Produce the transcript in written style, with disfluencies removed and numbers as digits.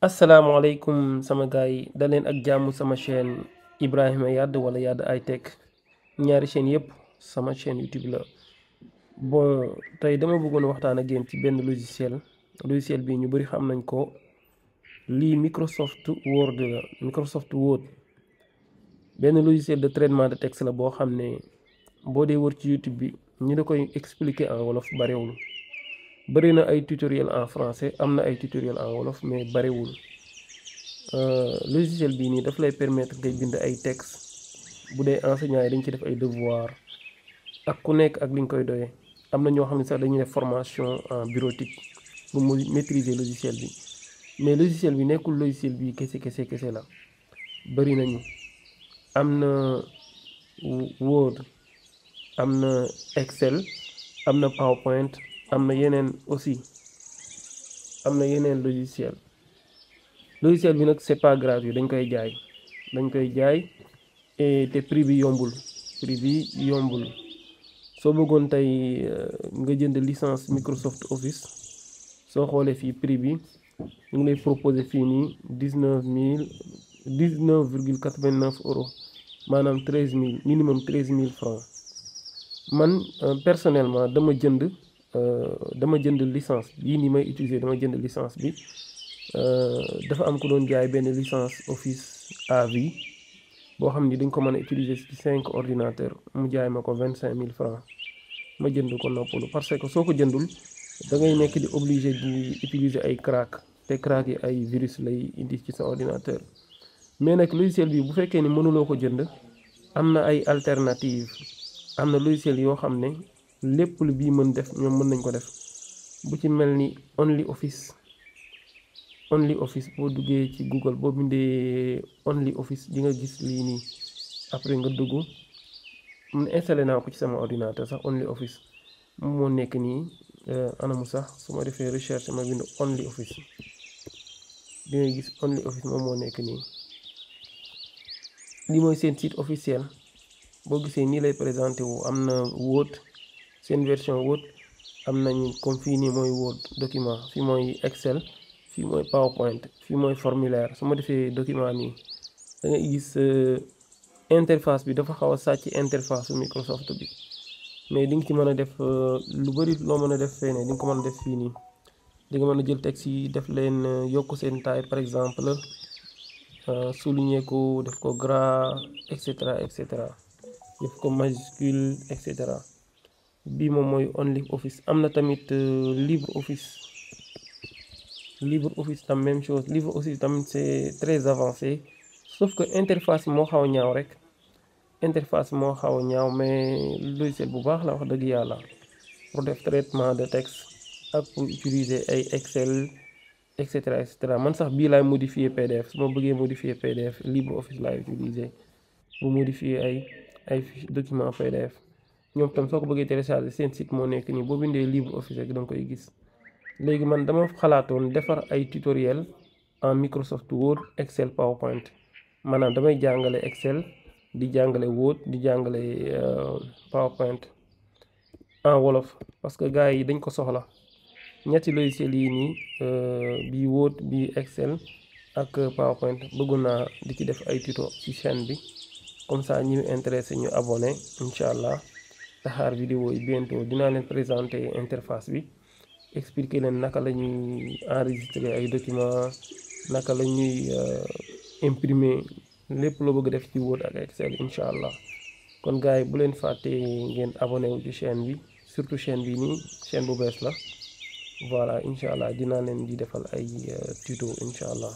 asalaamaaleykum sama gars yi daleen ak jàmm sama chaîne Ibrahima Yade wala Yade High Tech ñaari chaîne yëpp sama chaîne YouTube la. bon tey dama bëggoon waxtaan ak yéen ci benn logiciel bi ñu bëri xam nañ ko lii Microsoft Word la. Microsoft Word benn logiciel de traitement de texte la boo xam ne boo dee wër ci YouTube bi ñu da koy expliquer en wolof barewul. bëri na ay tutoriel en français am na ay tutoriel en wolof mais bariwul logiciel bii nii daf lay permettre ngay bind ay texte bu dee enseignant yi dañ ci def ay devoir ak ku nekk ak li nga koy doyee. am na ñoo xam ne sax dañuy def formation en bureautique bu mu maîtriser logiciel bi mais logiciel bi nekkul logiciel bi kese la bëri nañu. am na Word, am na Excel, am na PowerPoint, am na yeneen aussi am na yeneen logiciel bi nag c'est pas gratuit dañ koy jaay te prix bi yombul soo bëggoon tey nga jënd licence Microsoft Office soo xoolee fii prix bi ñu ngi lay proposer fii nii 19,89 euros maanaam 13 000 minimum 13 000 francs. man personnellement dama jënd licence bii ni may utiliser dama jënd licence bi dafa am ku doon jaay benn licence Office à vie boo xam ni dañ ko mën a utiliser ci 5 ordinateur mu jaay ma ko 25 000 francs ma jënd ko noppalu parce que soo ko jëndul da ngay nekk di obligé di utiliser ay crack te crack yi ay virus lay indi ci sa ordinateur. mais nag logiciel bi bu fekkee ni mënuloo ko jënd am na ay alternative am na logiciel yoo xam ne lépp lu bii mën def ñoom mën nañ ko def bu ci mel ni OnlyOffice boo duggee ci Google boo bindee OnlyOffice di nga gis lii nii après nga dugg mun installé naa ko ci sama ordinateur sax OnlyOffice moom moo nekk nii anamu sax su ma defee recherche ma bind OnlyOffice di nga gis OnlyOffice moom moo nekk nii. lii mooy seen site officiel boo gisee nii lay présenté wu am na Word seen version Word am nañu comme fii nii mooy Word document fii mooy Excel fii mooy PowerPoint fii mooy formulaire. su ma defee document nii da ngay gis interface bi dafa xaw a sàcc interface su Microsoft bi mais di nga ci mën a def lu bëri loo mën a def fee ne di nga ko mën a def fii nii di nga mën a jël texte yi def leen yokk seen taille par exemple souligner ko def ko gras et cetera def ko majuscule et cetera. bii moom mooy OnlyOffice. am na tamit LibreOffice tam même chose. LibreOffice tamit c'est très avancé sauf que interface moo xaw a ñaaw rek mais logiciel bu baax la wax dëgg yàlla pour def traitement de texte ak pour utiliser ay Excel et cetera. man sax bii laay modifier PDF su ma bëggee modifier PDF LibreOffice laay utiliser bu modifier ay document PDF. ñoom tam soo ko bëggee télécharger seen site moo nekk nii boo bindee LibreOffice rek da nga koy gis. léegi man dama xalaatoon defar ay tutoriel en Microsoft Word, Excel, PowerPoint maanaam damay jàngale Excel di jàngale Word di jàngale PowerPoint en wolof parce que gars yi dañ ko soxla. ñetti logiciel yi nii bii Word bii Excel ak PowerPoint bëggoon naa di ci def ay tuto ci chaîne bi comme ça ñi intéressé ñu abonné incha allah taxaar vidéo yi bientôt dinaa leen présenter interface bi expliquer leen naka la ñuy enregistrer ay documents naka la ñuy imprimer lépp loo bëgg def ci Word ak Excel incha allah. kon gars yi bu leen fàttee ngeen abonné wu ci chaîne bi surtout chaîne bi nii chaîne bu bees la. voilà incha allah dinaa leen di defal ay tuto incha allah.